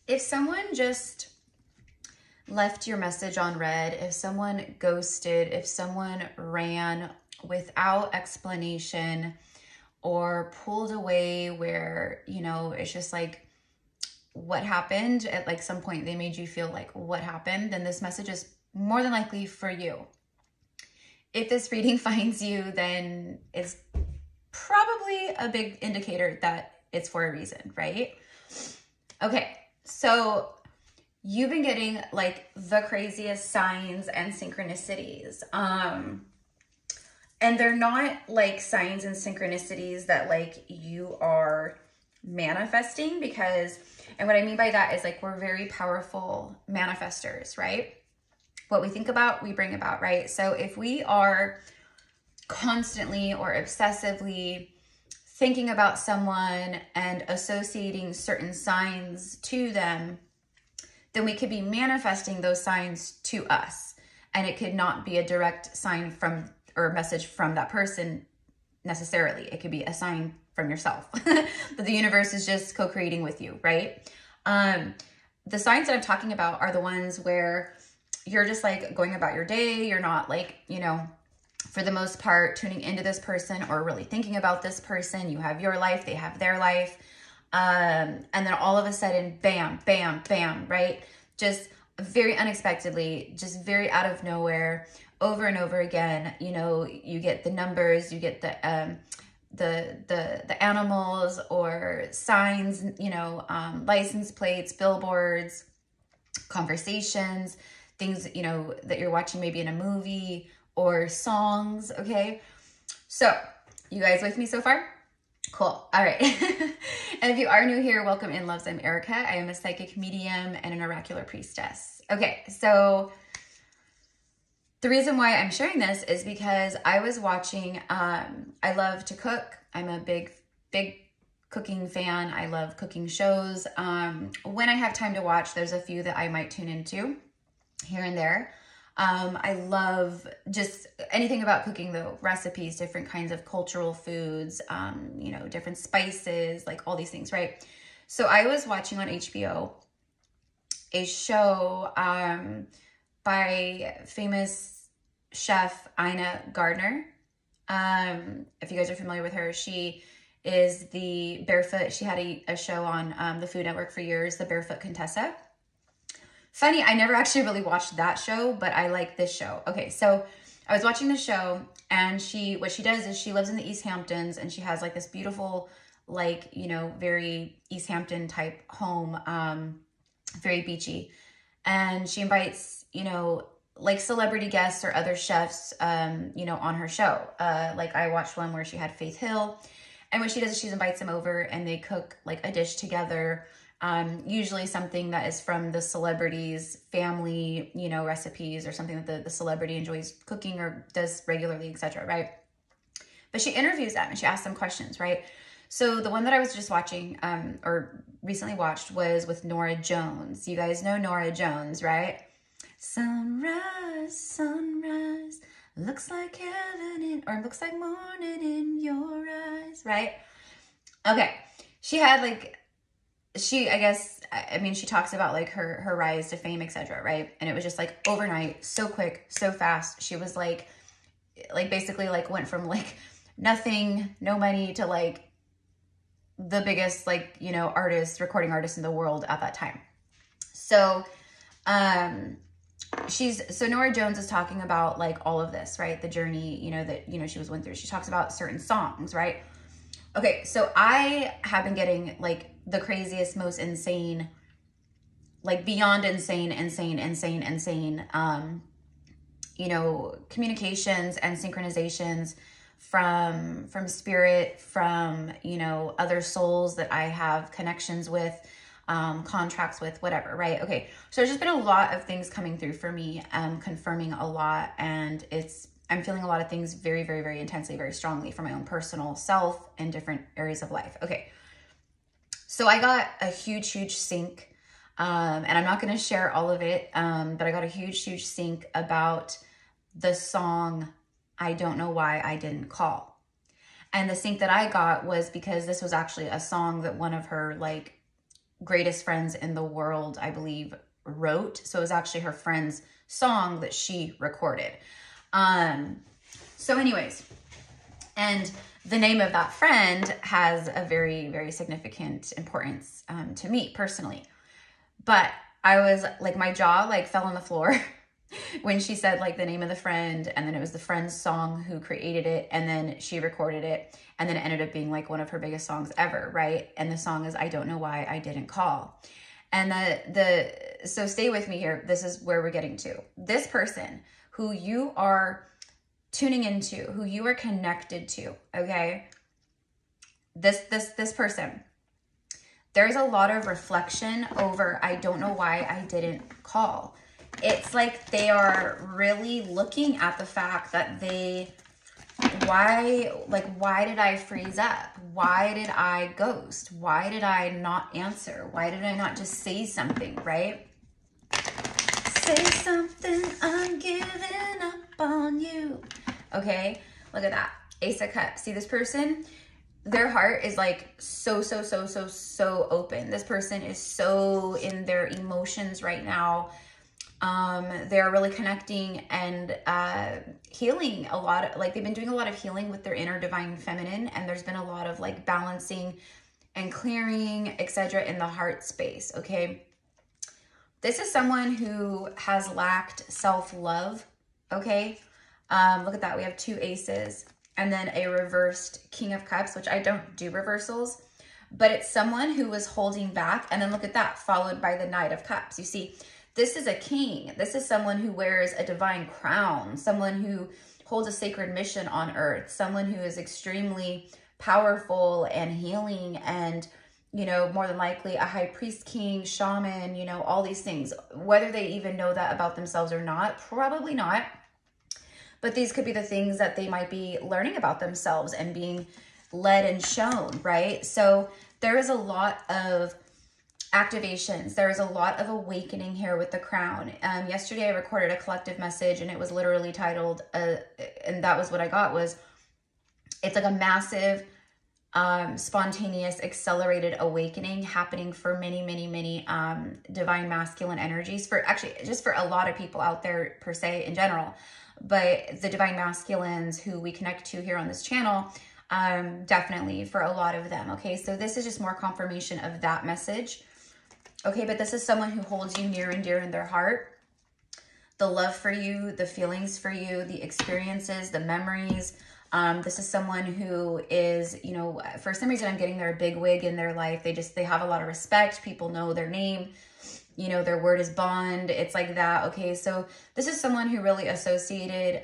If someone just left your message on read, if someone ghosted, if someone ran without explanation or pulled away where, you know, it's just like, what happened? At like some point they made you feel like, what happened? Then this message is more than likely for you. If this reading finds you, then it's probably a big indicator that it's for a reason, right? Okay, so you've been getting like the craziest signs and synchronicities. And they're not like signs and synchronicities that like you are manifesting, because, and what I mean by that is like, we're very powerful manifestors, right? What we think about, we bring about, right? So if we are constantly or obsessively thinking about someone and associating certain signs to them, then we could be manifesting those signs to us. And it could not be a direct sign from or a message from that person necessarily. It could be a sign from yourself that the universe is just co-creating with you, right? The signs that I'm talking about are the ones where you're just like going about your day. You're not like, you know, for the most part, tuning into this person or really thinking about this person. You have your life, they have their life. And then all of a sudden, bam, bam, bam, right? Just very unexpectedly, just very out of nowhere, over and over again, you know, you get the numbers, you get the animals or signs, you know, license plates, billboards, conversations, things, you know, that you're watching maybe in a movie or songs. Okay. So you guys with me so far? Cool. All right. And if you are new here, welcome in, loves. I'm Erica. I am a psychic medium and an oracular priestess. Okay. So the reason why I'm sharing this is because I was watching, I love to cook. I'm a big cooking fan. I love cooking shows. When I have time to watch, there's a few that I might tune into here and there. I love just anything about cooking though, recipes, different kinds of cultural foods, you know, different spices, like all these things, right? So I was watching on HBO a show by famous chef Ina Gardner. If you guys are familiar with her, she is the barefoot. She had a show on the Food Network for years, the Barefoot Contessa. Funny, I never actually really watched that show, but I like this show. Okay, so I was watching the show, and what she does is she lives in the East Hamptons, and she has like this beautiful, like, you know, very East Hampton type home, very beachy. And she invites, you know, like celebrity guests or other chefs, you know, on her show. Like I watched one where she had Faith Hill, and what she does is she invites them over and they cook like a dish together. Usually something that is from the celebrity's family, you know, recipes or something that the celebrity enjoys cooking or does regularly, etc. Right? But she interviews them and she asks them questions, right? So the one that I was just watching, or recently watched, was with Norah Jones. You guys know Norah Jones, right? Sunrise, sunrise, looks like heaven or looks like morning in your eyes, right? Okay, she had like, I guess, I mean, she talks about like her rise to fame, etc., right? And it was just like overnight, so quick, so fast. She was like basically like went from like nothing, no money to like the biggest, like, you know, recording artist in the world at that time. So, so Norah Jones is talking about like all of this, right? The journey, you know, that, you know, she went through. She talks about certain songs, right? Okay, so I have been getting like the craziest, most insane, like beyond insane, you know, communications and synchronizations from spirit, from, you know, other souls that I have connections with, contracts with, whatever, right? Okay, so there's just been a lot of things coming through for me, confirming a lot, and I'm feeling a lot of things very, very, very intensely, very strongly for my own personal self in different areas of life. Okay, so I got a huge sync, and I'm not going to share all of it, but I got a huge sync about the song I Don't Know Why I Didn't Call. And the sync that I got was because this was actually a song that one of her like greatest friends in the world, I believe, wrote. So it was actually her friend's song that she recorded. So anyways, and the name of that friend has a very, very significant importance to me personally. But I was like, my jaw like fell on the floor when she said like the name of the friend, and then it was the friend's song who created it, and then she recorded it, and then it ended up being like one of her biggest songs ever, right? And the song is I Don't Know Why I Didn't Call. And so stay with me here. This is where we're getting to. This person who you are tuning into, who you are connected to, okay? This person, there's a lot of reflection over I don't know why I didn't call. It's like they are really looking at the fact that why did I freeze up? Why did I ghost? Why did I not answer? Why did I not just say something, right? Say something, I'm giving up on you. Okay, look at that. Ace of Cups. See this person? Their heart is like so open. This person is so in their emotions right now. They're really connecting and healing a lot. Like they've been doing a lot of healing with their inner divine feminine, and there's been a lot of like balancing and clearing, etc. in the heart space, okay? This is someone who has lacked self-love, okay? Look at that. We have 2 aces and then a reversed King of Cups, which I don't do reversals, but it's someone who was holding back. And then look at that, followed by the Knight of Cups. You see, this is a king. This is someone who wears a divine crown, someone who holds a sacred mission on earth, someone who is extremely powerful and healing and, you know, more than likely a high priest, king, shaman, you know, all these things. Whether they even know that about themselves or not, probably not. But these could be the things that they might be learning about themselves and being led and shown, right? So there is a lot of activations. There is a lot of awakening here with the crown. Yesterday I recorded a collective message and it was literally titled, and that was what I got, was it's like a massive, spontaneous, accelerated awakening happening for many divine masculine energies, for actually just for a lot of people out there per se in general, but the divine masculines who we connect to here on this channel, definitely for a lot of them. Okay, so this is just more confirmation of that message. Okay, but this is someone who holds you near and dear in their heart. The love for you, the feelings for you, the experiences, the memories. This is someone who is, you know, for some reason I'm getting their big wig in their life. They have a lot of respect. People know their name. You know, their word is bond. It's like that. Okay, so this is someone who really associated,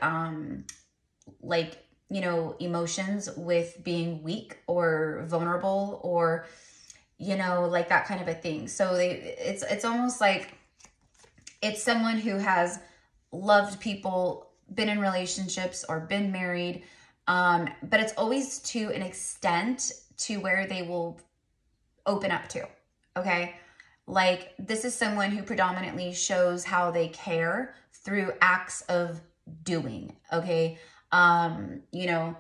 like, you know, emotions with being weak or vulnerable or, you know, like that kind of a thing. So it's almost like it's someone who has loved people, been in relationships or been married, but it's always to an extent to where they will open up to, okay? Like this is someone who predominantly shows how they care through acts of doing, okay? You know,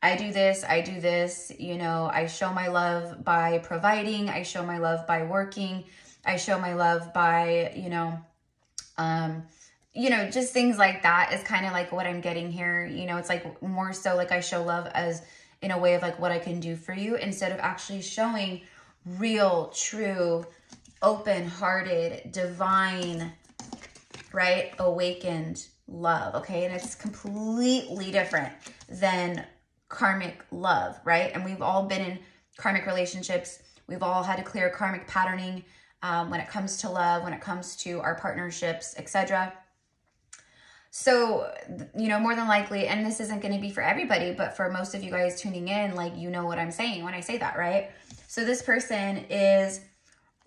I do this, you know, I show my love by providing, I show my love by working, I show my love by, you know, just things like that is kind of like what I'm getting here. You know, it's like more so like I show love as in a way of like what I can do for you instead of actually showing real, true, open-hearted, divine, right, awakened love, okay? And it's completely different than karmic love, right? And we've all been in karmic relationships. We've all had to clear karmic patterning when it comes to love, when it comes to our partnerships, etc. So, you know, more than likely, and this isn't going to be for everybody, but for most of you guys tuning in, like, you know what I'm saying when I say that, right? So this person is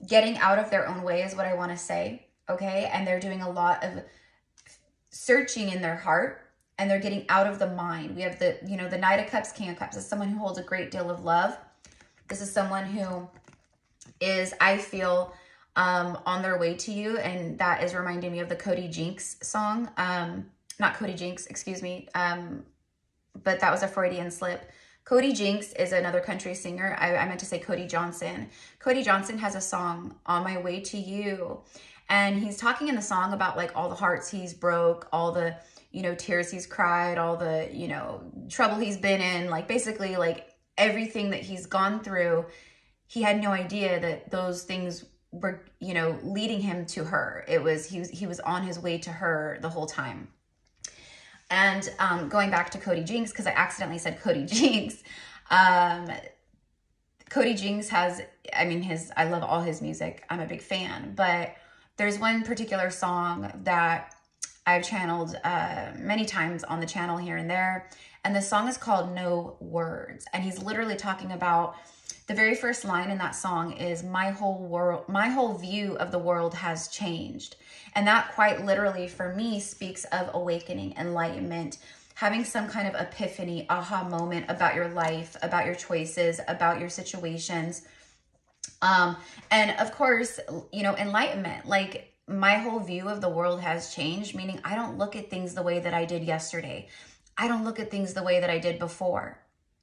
getting out of their own way is what I want to say, okay? And they're doing a lot of searching in their heart, and they're getting out of the mind. We have the, you know, the Knight of Cups, King of Cups. This is someone who holds a great deal of love. This is someone who is, I feel, on their way to you, and that is reminding me of the Cody Jinks song. Not Cody Jinks, excuse me, but that was a Freudian slip. Cody Jinks is another country singer. I meant to say Cody Johnson. Cody Johnson has a song, On My Way to You. And he's talking in the song about like all the hearts he's broke, all the, you know, tears he's cried, all the, you know, trouble he's been in, like basically like everything that he's gone through. He had no idea that those things were, you know, leading him to her. It was, he was on his way to her the whole time. And going back to Cody Jinks, because I accidentally said Cody Jinks. Cody Jinks has, I mean, I love all his music. I'm a big fan, but there's one particular song that I've channeled many times on the channel here and there. And the song is called No Words. And he's literally talking about, the very first line in that song is, my whole view of the world has changed. And that quite literally for me speaks of awakening, enlightenment, having some kind of epiphany, aha moment about your life, about your choices, about your situations. And of course, you know, enlightenment, like my whole view of the world has changed, meaning I don't look at things the way that I did yesterday. I don't look at things the way that I did before.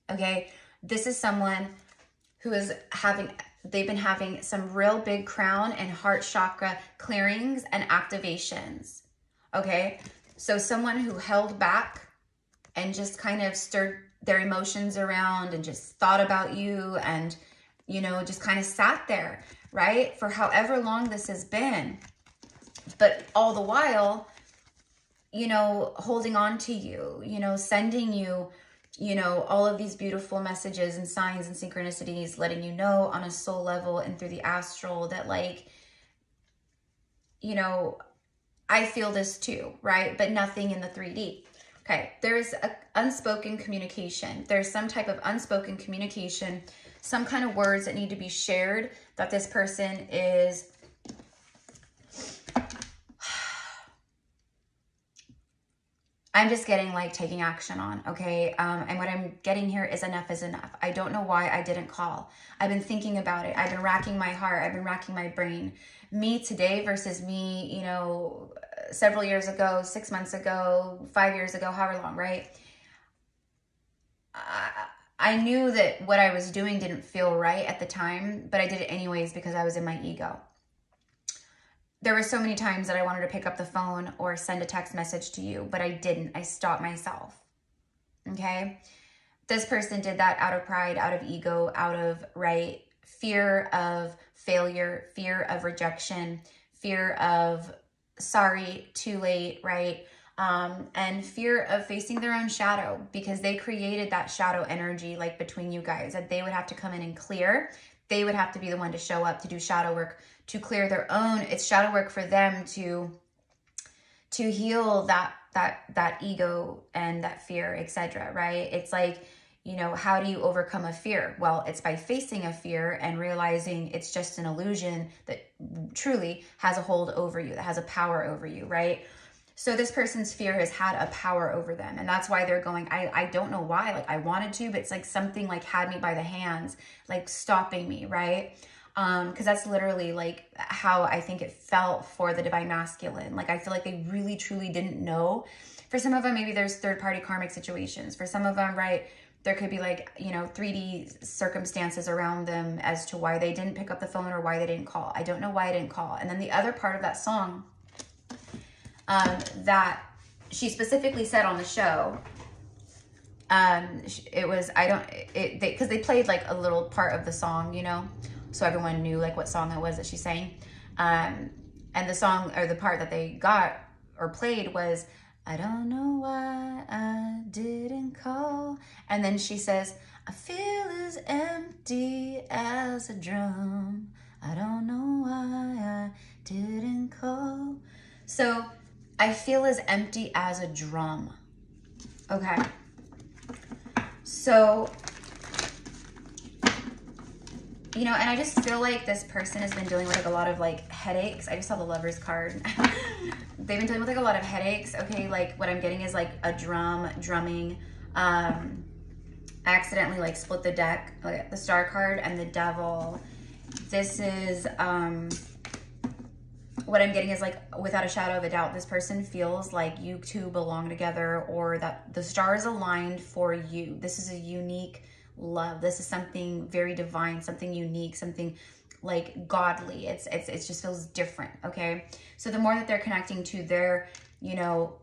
Okay. This is someone who is they've been having some real big crown and heart chakra clearings and activations. Okay. So someone who held back and just kind of stirred their emotions around and just thought about you and, you know, just kind of sat there, right? For however long this has been, but all the while, you know, holding on to you, you know, sending you, you know, all of these beautiful messages and signs and synchronicities, letting you know on a soul level and through the astral that, like, you know, I feel this too, right? But nothing in the 3D. Okay, there's an unspoken communication. There's some type of unspoken communication, some kind of words that need to be shared that this person is I'm just getting like taking action on, okay? And what I'm getting here is enough is enough. I don't know why I didn't call. I've been thinking about it. I've been racking my heart. I've been racking my brain. Me today versus me, you know, several years ago, 6 months ago, 5 years ago, however long, right? I knew that what I was doing didn't feel right at the time, but I did it anyways because I was in my ego. There were so many times that I wanted to pick up the phone or send a text message to you, but I didn't. I stopped myself, okay? This person did that out of pride, out of ego, out of, right, fear of failure, fear of rejection, fear of sorry, too late, right? And fear of facing their own shadow because they created that shadow energy like between you guys that they would have to come in and clear. They would have to be the one to show up to do shadow work, to clear their own. It's shadow work for them to heal that ego and that fear, etc. Right? It's like, you know, how do you overcome a fear? Well, it's by facing a fear and realizing it's just an illusion that truly has a hold over you, that has a power over you, right? So this person's fear has had a power over them. And that's why they're going, I don't know why, like I wanted to, but it's like something like had me by the hands, like stopping me, right? Because that's literally like how I think it felt for the divine masculine. Like I feel like they really truly didn't know. For some of them, maybe there's third-party karmic situations. For some of them, right, there could be like, you know, 3D circumstances around them as to why they didn't pick up the phone or why they didn't call. I don't know why I didn't call. And then the other part of that song that she specifically said on the show, it was, because they played like a little part of the song, you know, so everyone knew like what song it was that she sang. And the song or the part that they got or played was, I don't know why I didn't call. And then she says, I feel as empty as a drum. I don't know why I didn't call. So I feel as empty as a drum. Okay. So, you know, and I just feel like this person has been dealing with like a lot of like headaches. I just saw the Lover's card. They've been dealing with like a lot of headaches. Okay, like what I'm getting is like a drumming. I accidentally like split the deck, like the Star card and the Devil. This is, what I'm getting is like, without a shadow of a doubt, this person feels like you two belong together or that the stars aligned for you. This is a unique love. This is something very divine, something unique, something like godly. It just feels different. Okay. So the more that they're connecting to their, you know,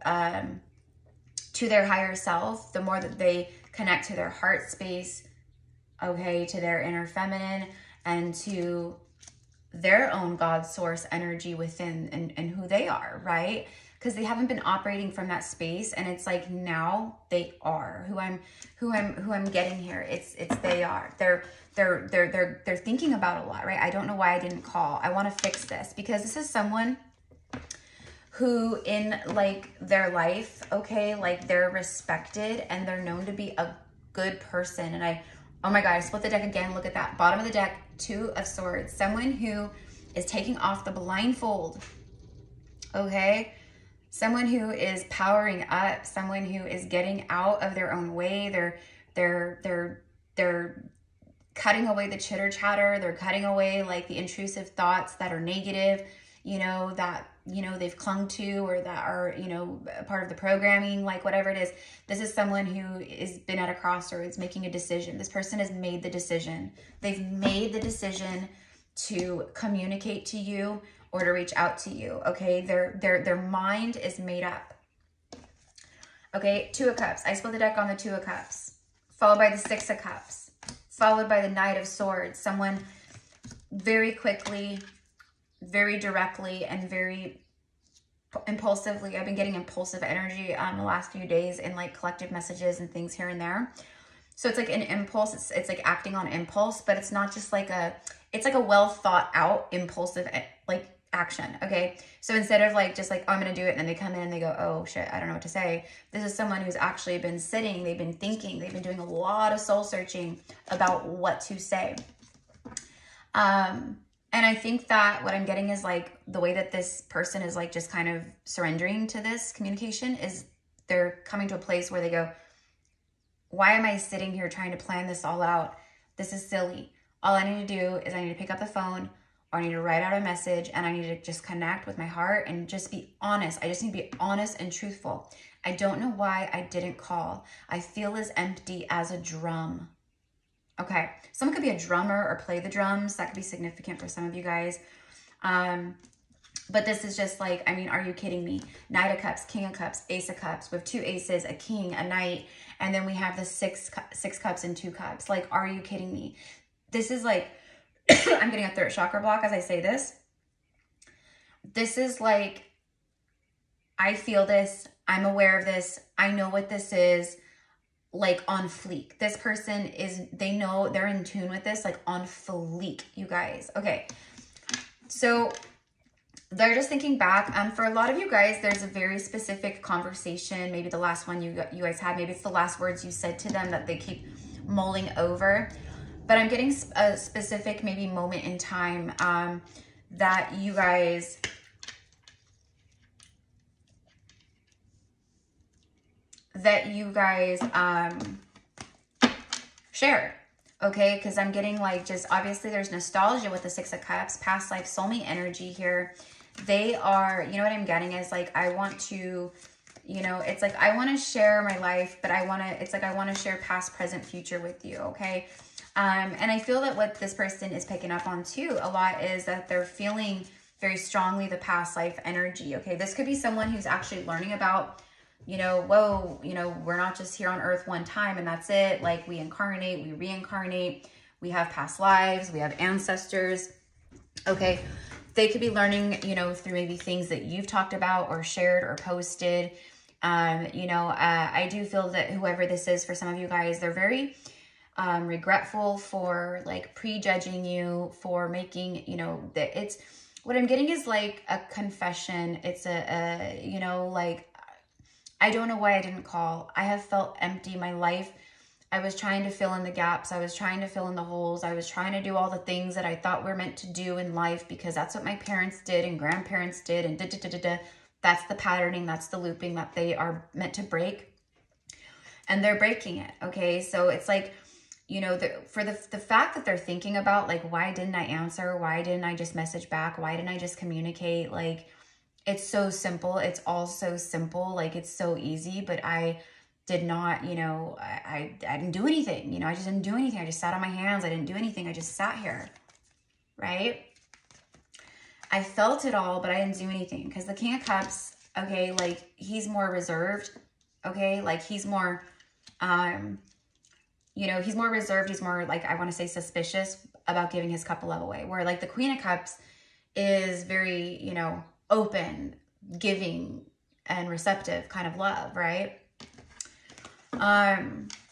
to their higher self, the more that they connect to their heart space, okay, to their inner feminine and to their own God source energy within and who they are, right? Because they haven't been operating from that space, and it's like now they are who I'm getting here. It's they are. They're thinking about a lot, right? I don't know why I didn't call. I want to fix this because this is someone who in like their life, okay, like they're respected and they're known to be a good person. And oh my God, I split the deck again. Look at that bottom of the deck, 2 of Swords. Someone who is taking off the blindfold, okay? Someone who is powering up, someone who is getting out of their own way. They're cutting away the chitter chatter. They're cutting away like the intrusive thoughts that are negative, you know, that, you know, they've clung to or that are, you know, part of the programming, like whatever it is. This is someone who has been at a crossroads making a decision. This person has made the decision. They've made the decision to communicate to you or to reach out to you, okay? Their mind is made up. Okay, 2 of Cups. I split the deck on the 2 of Cups, followed by the 6 of Cups, followed by the Knight of Swords. Someone very quickly, very directly, and very impulsively. I've been getting impulsive energy the last few days in like collective messages and things here and there. So it's like an impulse. It's like acting on impulse, but it's not just like it's like a well thought out impulsive like action. Okay. So instead of like, just like, oh, I'm going to do it. And then they come in and they go, oh shit, I don't know what to say. This is someone who's actually been sitting. They've been thinking, they've been doing a lot of soul searching about what to say. And I think that what I'm getting is like the way that this person is like just kind of surrendering to this communication is they're coming to a place where they go, why am I sitting here trying to plan this all out? This is silly. All I need to do is I need to pick up the phone or I need to write out a message and I need to just connect with my heart and just be honest. I just need to be honest and truthful. I don't know why I didn't call. I feel as empty as a drum. Okay, someone could be a drummer or play the drums. That could be significant for some of you guys. But this is just like, I mean, are you kidding me? Knight of Cups, King of Cups, Ace of Cups. We have 2 aces, a king, a knight, and then we have the 6 cups and 2 cups. Like, are you kidding me? This is like, I'm getting a third chakra block as I say this. This is like, I feel this. I'm aware of this. I know what this is. Like on fleek. This person is, they know, they're in tune with this, like on fleek, you guys. Okay. So they're just thinking back. For a lot of you guys, there's a very specific conversation. Maybe the last one you guys had, maybe it's the last words you said to them that they keep mulling over. But I'm getting a specific maybe moment in time that you guys shared, okay? Because I'm getting like just, obviously there's nostalgia with the 6 of Cups, past life soulmate energy here. They are, you know what I'm getting is like, I want to, you know, it's like, I want to share my life, but I want to, it's like, I want to share past, present, future with you, okay? And I feel that what this person is picking up on too a lot is that they're feeling very strongly the past life energy, okay? This could be someone who's actually learning about, you know, whoa, you know, we're not just here on earth one time and that's it. Like we incarnate, we reincarnate, we have past lives, we have ancestors, okay? They could be learning, you know, through maybe things that you've talked about or shared or posted. You know, I do feel that whoever this is for some of you guys, they're very regretful for like prejudging you, for making, you know, that it's, what I'm getting is like a confession. It's you know, like, I don't know why I didn't call. I have felt empty my life. I was trying to fill in the gaps. I was trying to fill in the holes. I was trying to do all the things that I thought we're meant to do in life because that's what my parents did and grandparents did and da-da-da-da-da. That's the patterning. That's the looping that they are meant to break. And they're breaking it, okay? So it's like, you know, for the fact that they're thinking about like, why didn't I answer? Why didn't I just message back? Why didn't I just communicate? Like, it's so simple. It's all so simple. Like, it's so easy. But I did not, you know, I didn't do anything. You know, I just didn't do anything. I just sat on my hands. I didn't do anything. I just sat here, right? I felt it all, but I didn't do anything. Because the King of Cups, okay, like, he's more reserved, okay? Like, he's more, you know, he's more reserved. He's more, like, I want to say suspicious about giving his cup of love away. Where, like, the Queen of Cups is very, you know, open, giving, and receptive kind of love, right?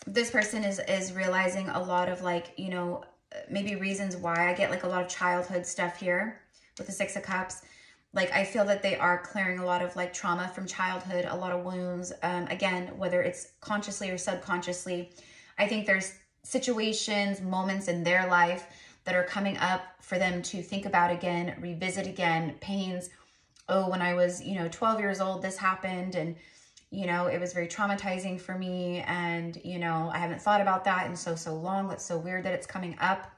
This person is realizing a lot of, like, you know, maybe reasons why. I get like a lot of childhood stuff here with the Six of Cups. Like, I feel that they are clearing a lot of like trauma from childhood, a lot of wounds. Again, whether it's consciously or subconsciously, I think there's situations, moments in their life that are coming up for them to think about again, revisit again, pains. Oh, when I was, you know, 12 years old, this happened, and, you know, it was very traumatizing for me, and, you know, I haven't thought about that in so long. That's so weird that it's coming up.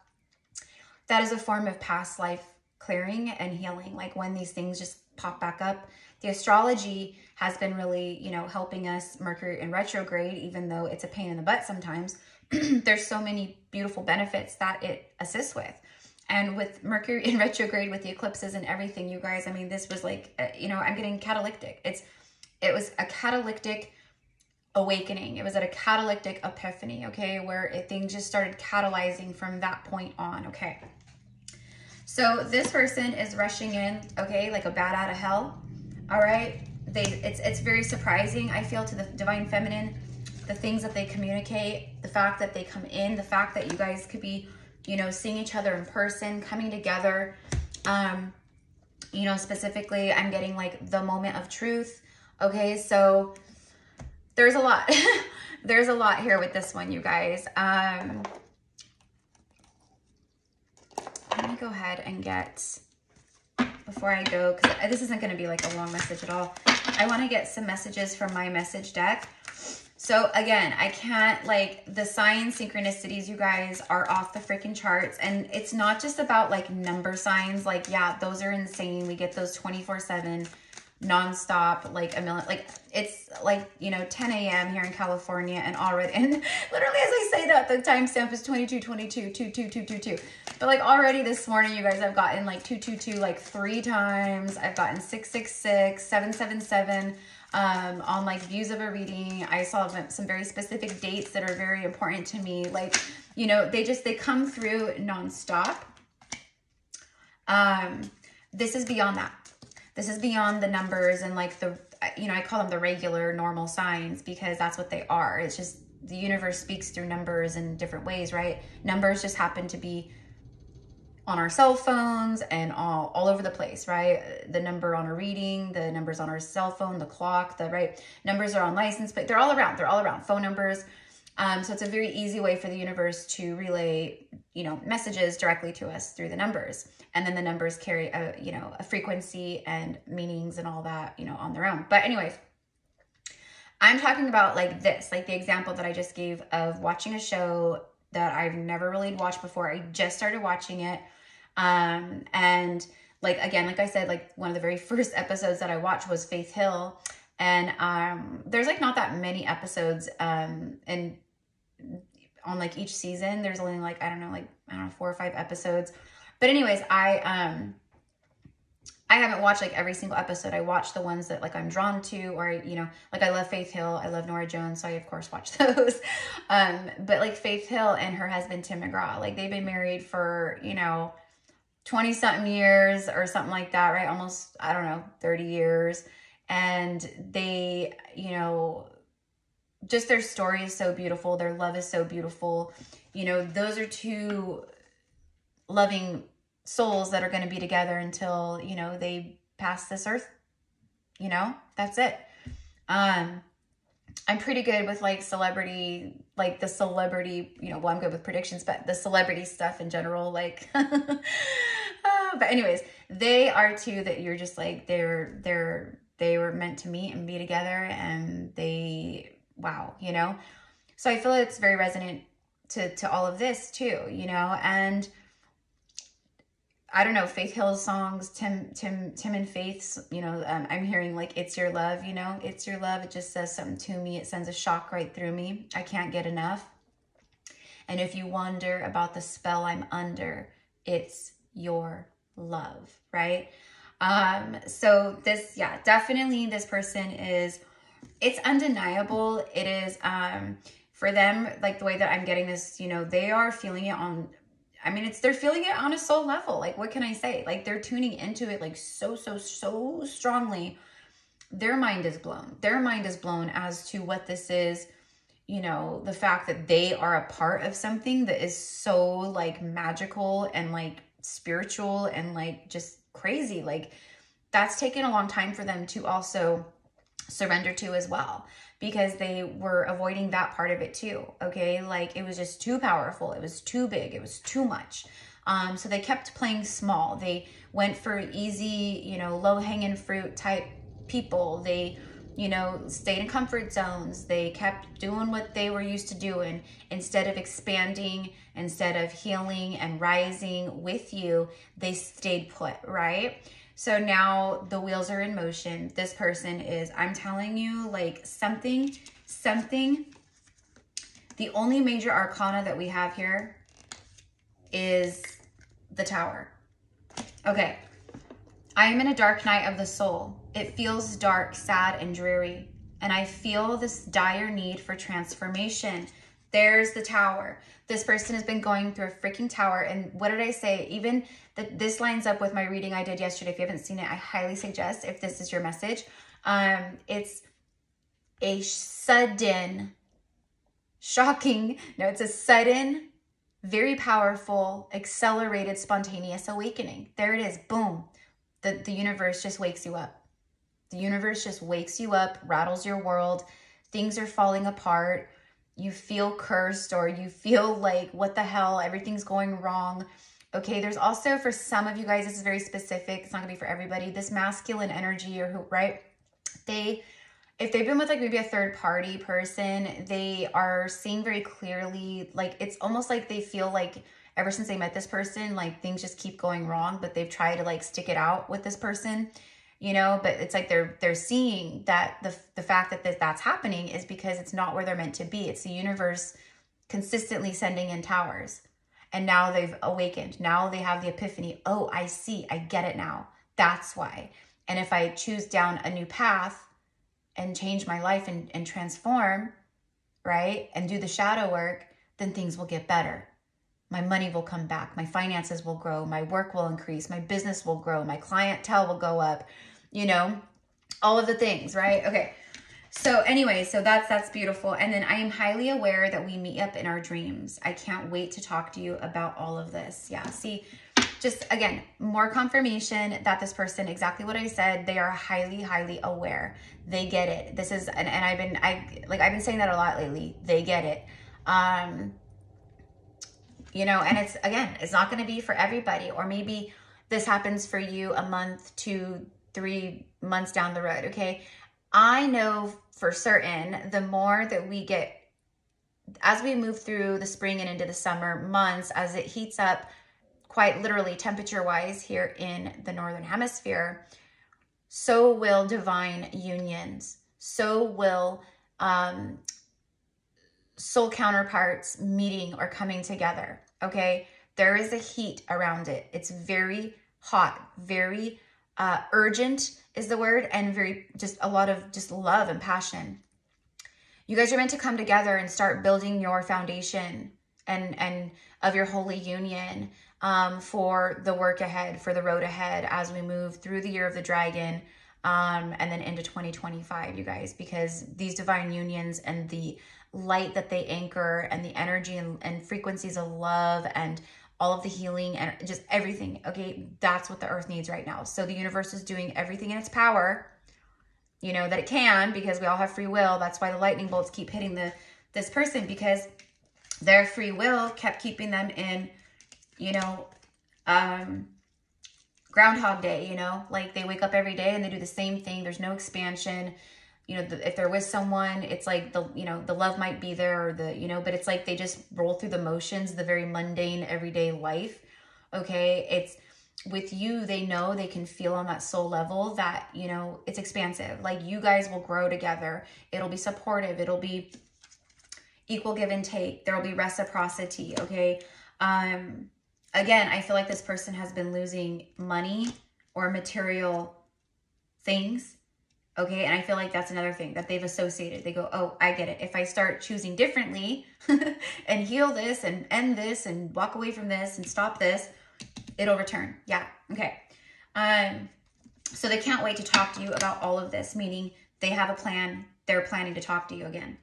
That is a form of past life clearing and healing, like when these things just pop back up. The astrology has been really, you know, helping us. Mercury in retrograde, even though it's a pain in the butt sometimes, there's so many beautiful benefits that it assists with. And with Mercury in retrograde, with the eclipses and everything, you guys, I mean, this was like, you know, I'm getting catalytic. It was a catalytic awakening. It was at a catalytic epiphany, okay, where things just started catalyzing from that point on, okay? So this person is rushing in, okay, like a bat out of hell, all right? It's very surprising, I feel, to the Divine Feminine, the things that they communicate, the fact that they come in, the fact that you guys could be, you know, seeing each other in person, coming together. You know, specifically, I'm getting like the moment of truth. Okay, so there's a lot. There's a lot here with this one, you guys. Let me go ahead and get, before I go, because this isn't going to be like a long message at all. I want to get some messages from my message deck. So again, I can't, like, the signs, synchronicities, you guys, are off the freaking charts. And it's not just about like number signs. Like, yeah, those are insane. We get those 24/7 nonstop, like a million, like it's like, you know, 10 a.m. here in California, and already, and literally as I say that, the timestamp is 22:22:22:22. But like already this morning, you guys, I've gotten like 222 like 3 times. I've gotten 666, 777. On like views of a reading. I saw some very specific dates that are very important to me. Like, you know, they come through nonstop. This is beyond that. This is beyond the numbers and like the, you know, I call them the regular normal signs, because that's what they are. It's just the universe speaks through numbers in different ways, right? Numbers just happen to be on our cell phones and all over the place, right? The number on a reading, the numbers on our cell phone, the clock, the right numbers are on license plate. They're all around. They're all around. Phone numbers. So it's a very easy way for the universe to relay, you know, messages directly to us through the numbers. And then the numbers carry a, you know, a frequency and meanings and all that, you know, on their own. But anyways, I'm talking about like this, like the example that I just gave of watching a show that I've never really watched before. I just started watching it. And like, again, like I said, like one of the very first episodes that I watched was Faith Hill. And, there's like not that many episodes, and on like each season, there's only like, I don't know, 4 or 5 episodes. But anyways, I haven't watched like every single episode. I watch the ones that like I'm drawn to, or, you know, like I love Faith Hill. I love Nora Jones. So I of course watch those. But like Faith Hill and her husband, Tim McGraw, like they've been married for, you know, 20 something years or something like that, right? Almost, I don't know, 30 years. And they, you know, just their story is so beautiful. Their love is so beautiful. You know, those are 2 loving souls that are going to be together until, you know, they pass this earth, you know, that's it. I'm pretty good with like celebrity, like the celebrity, you know, well, I'm good with predictions, but the celebrity stuff in general, like, but anyways, they are 2 that you're just like, they were meant to meet and be together, and they, wow, you know? So I feel it's very resonant to all of this too, you know? And I don't know, Faith Hill's songs, Tim and Faith's, you know, I'm hearing like, it's your love, you know, it's your love. It just says something to me. It sends a shock right through me. I can't get enough. And if you wonder about the spell I'm under, it's your love, right? So this, yeah, definitely this person is, it's undeniable. It is, for them, like the way that I'm getting this, you know, they are feeling it on, I mean, they're feeling it on a soul level. Like, what can I say? Like, they're tuning into it like so strongly. Their mind is blown. Their mind is blown as to what this is, you know, the fact that they are a part of something that is so like magical and like spiritual and like just crazy. Like, that's taken a long time for them to also surrender to as well, because they were avoiding that part of it too. Okay. Like, it was just too powerful. It was too big. It was too much. So they kept playing small. They went for easy, you know, low hanging fruit type people. They, you know, stayed in comfort zones. They kept doing what they were used to doing instead of expanding, instead of healing and rising with you. They stayed put, right? So now the wheels are in motion. This person is, I'm telling you, like something, the only major arcana that we have here is the Tower. Okay. I am in a dark night of the soul. It feels dark, sad, and dreary. And I feel this dire need for transformation. There's the Tower. This person has been going through a freaking tower. And what did I say? Even that this lines up with my reading I did yesterday. If you haven't seen it, I highly suggest, if this is your message. It's a sudden, shocking, no, it's a sudden, very powerful, accelerated, spontaneous awakening. There it is. Boom. The universe just wakes you up. The universe just wakes you up, rattles your world. Things are falling apart. You feel cursed, or you feel like, what the hell? Everything's going wrong. Okay, there's also, for some of you guys, this is very specific. It's not gonna be for everybody. This masculine energy, or who, right? If they've been with like maybe a third party person, they are seeing very clearly, like it's almost like they feel like ever since they met this person, like things just keep going wrong, but they've tried to like stick it out with this person, you know, but it's like they're seeing that the fact that that's happening is because it's not where they're meant to be. It's the universe consistently sending in towers. And now they've awakened. Now they have the epiphany. Oh, I see. I get it now. That's why. And if I choose down a new path and change my life and transform, right, and do the shadow work, then things will get better. My money will come back. My finances will grow. My work will increase. My business will grow. My clientele will go up. You know, all of the things, right? Okay. So anyway, so that's beautiful. And then I am highly aware that we meet up in our dreams. I can't wait to talk to you about all of this. Yeah. See, just again, more confirmation that this person, exactly what I said, they are highly aware. They get it. This is, and I've been saying that a lot lately. They get it. You know, and it's, again, it's not going to be for everybody, or maybe this happens for you a month, 2, 3 months down the road. Okay. I know for certain the more that we get, as we move through the spring and into the summer months, as it heats up quite literally temperature wise here in the Northern Hemisphere, so will divine unions. So will, soul counterparts meeting or coming together. Okay. There is a heat around it. It's very hot, very urgent is the word, and very, just a lot of just love and passion. You guys are meant to come together and start building your foundation and of your holy union for the work ahead, for the road ahead as we move through the year of the dragon and then into 2025, you guys, because these divine unions and the light that they anchor and the energy and frequencies of love and all of the healing and just everything. Okay. That's what the earth needs right now. So the universe is doing everything in its power, you know, that it can, because we all have free will. That's why the lightning bolts keep hitting this person, because their free will kept keeping them in, you know, Groundhog Day, you know, like they wake up every day and they do the same thing. There's no expansion. You know, if they're with someone, it's like the love might be there, or but it's like they just roll through the motions, the very mundane everyday life. Okay. with you, they know they can feel on that soul level that, you know, it's expansive. Like you guys will grow together. It'll be supportive. It'll be equal give and take. There'll be reciprocity. Okay. Again, I feel like this person has been losing money or material things. Okay. And I feel like that's another thing that they've associated. They go, oh, I get it. If I start choosing differently and heal this and end this and walk away from this and stop this, it'll return. Yeah. Okay. So they can't wait to talk to you about all of this, meaning they have a plan. They're planning to talk to you again.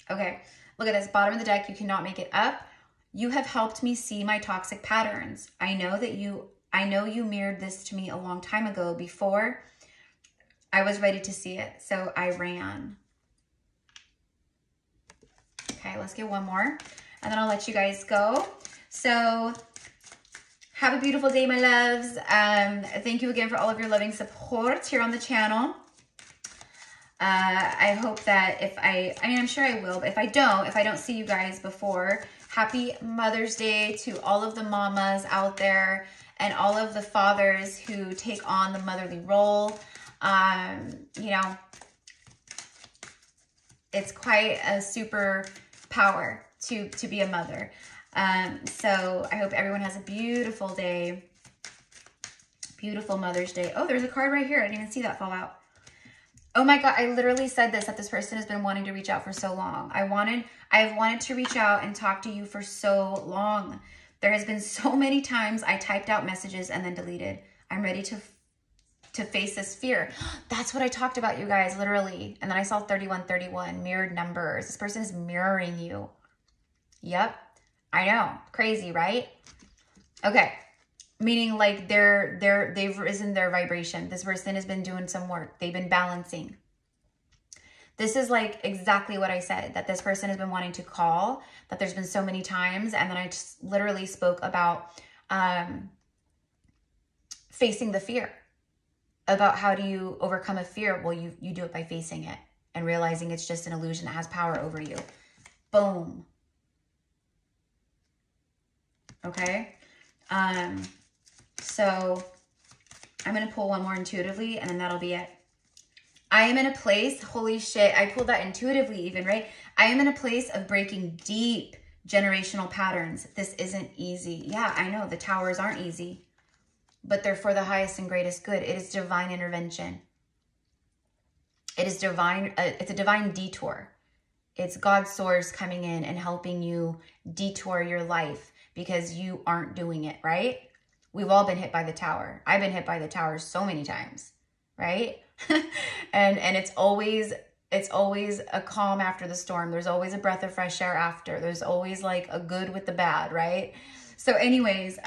Okay. Look at this bottom of the deck. You cannot make it up. You have helped me see my toxic patterns. I know you mirrored this to me a long time ago before I was ready to see it. So I ran. Okay. Let's get one more and then I'll let you guys go. So have a beautiful day, my loves. Thank you again for all of your loving support here on the channel. I hope that I'm sure I will, but if I don't see you guys before, happy Mother's Day to all of the mamas out there and all of the fathers who take on the motherly role. You know, it's quite a super power to be a mother. So I hope everyone has a beautiful day. Beautiful Mother's Day. Oh, there's a card right here. I didn't even see that fall out. Oh my God, I literally said this, that this person has been wanting to reach out for so long. I've wanted to reach out and talk to you for so long. There has been so many times I typed out messages and then deleted. I'm ready to face this fear. That's what I talked about, you guys, literally. And then I saw 3131, mirrored numbers. This person is mirroring you. Yep, I know, crazy, right? Okay. Meaning like they've risen their vibration. This person has been doing some work. They've been balancing. This is like exactly what I said, that this person has been wanting to call, that there's been so many times. And then I just literally spoke about facing the fear, about how do you overcome a fear? Well, you do it by facing it and realizing it's just an illusion that has power over you. Boom. Okay. So I'm going to pull one more intuitively and then that'll be it. I am in a place, holy shit, I pulled that intuitively even, right? I am in a place of breaking deep generational patterns. This isn't easy. Yeah, I know the towers aren't easy, but they're for the highest and greatest good. It is divine intervention. It is divine. It's a divine detour. It's God's source coming in and helping you detour your life because you aren't doing it, right? We've all been hit by the tower. I've been hit by the tower so many times, right? and it's always a calm after the storm. There's always a breath of fresh air after. There's always like a good with the bad, right? So anyways,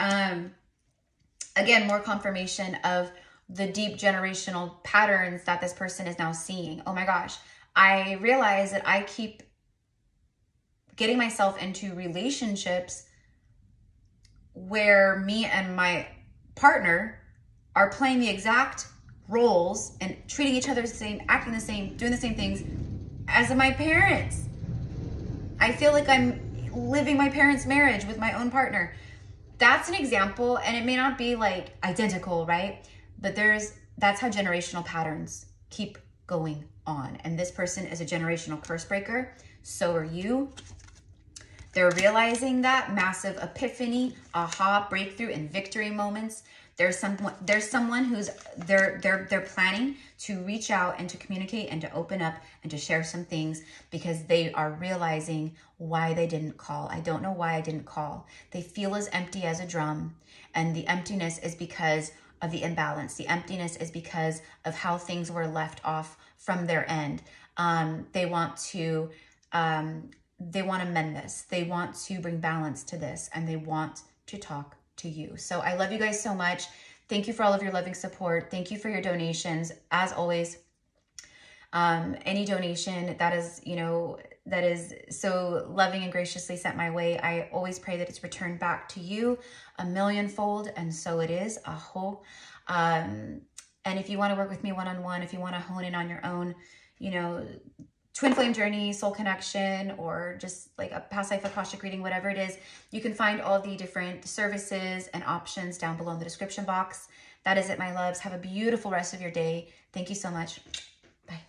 again, more confirmation of the deep generational patterns that this person is now seeing. Oh my gosh. I realize that I keep getting myself into relationships where me and my partner are playing the exact roles and treating each other the same, acting the same, doing the same things as my parents. I feel like I'm living my parents' marriage with my own partner. That's an example, and it may not be like identical, right? But that's how generational patterns keep going on. And this person is a generational curse breaker. So are you. They're realizing that massive epiphany, aha, breakthrough, and victory moments. There's someone who's they're planning to reach out and to communicate and to open up and to share some things because they are realizing why they didn't call. I don't know why I didn't call. They feel as empty as a drum, and the emptiness is because of the imbalance. The emptiness is because of how things were left off from their end. They want to mend this. They want to bring balance to this, and they want to talk to you. So I love you guys so much. Thank you for all of your loving support. Thank you for your donations. As always, any donation that is so loving and graciously sent my way, I always pray that it's returned back to you 1,000,000-fold, and so it is. Aho. And if you want to work with me one-on-one, if you want to hone in on your own, twin flame journey, soul connection, or just like a past life Akashic reading, whatever it is, you can find all the different services and options down below in the description box. That is it, my loves. Have a beautiful rest of your day. Thank you so much. Bye.